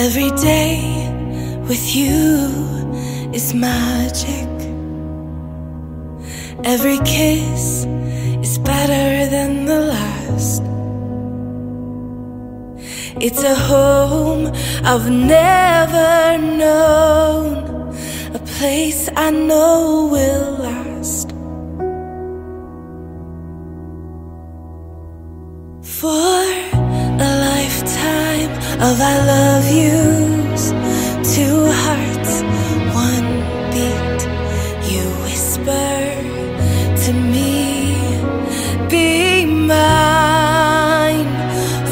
Every day with you is magic. Every kiss is better than the last. It's a home I've never known, a place I know will last. For a lifetime of I love yous, two hearts, one beat. You whisper to me, be mine.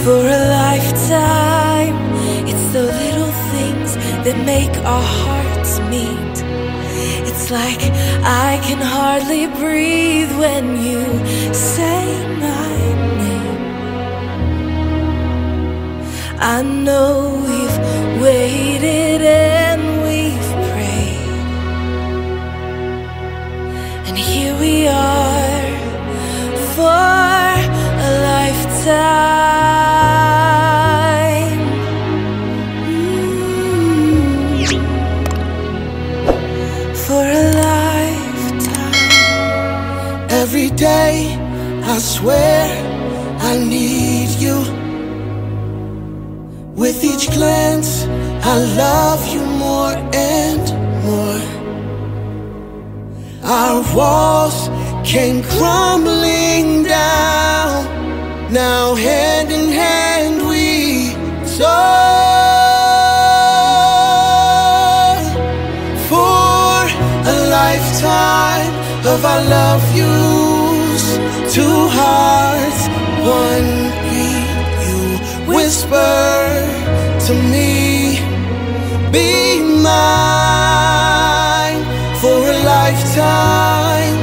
For a lifetime, it's the little things that make our hearts meet. It's like I can hardly breathe when you say my name. I know we've waited and we've prayed, and here we are for a lifetime. For a lifetime. Every day I swear I need you. With each glance, I love you more and more. Our walls came crumbling down. Now hand in hand we soar. For a lifetime of I love yous, two hearts, one beat. You whisper to me, be mine. For a lifetime,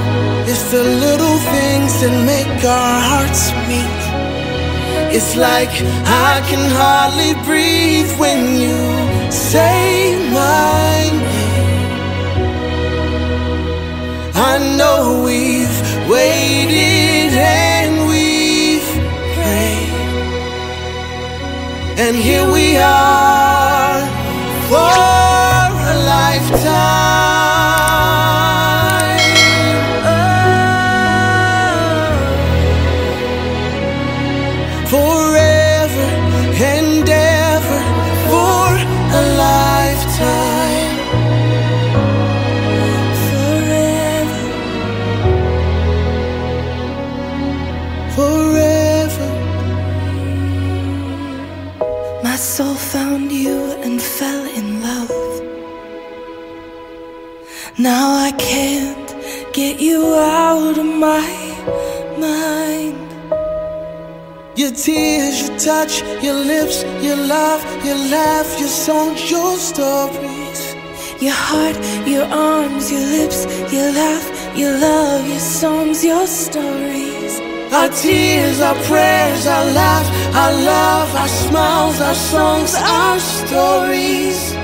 it's the little things that make our hearts meet. It's like I can hardly breathe when you say my name. I know we've waited and we've prayed, and here we are for a lifetime. Forever and ever, for a lifetime. Forever, forever. My soul found you and fell in love. Now I can't get you out of my mind. Your tears, your touch, your lips, your love, your laugh, your songs, your stories. Your heart, your arms, your lips, your laugh, your love, your songs, your stories. Our tears, our prayers, our laughs, our love, our smiles, our songs, our stories.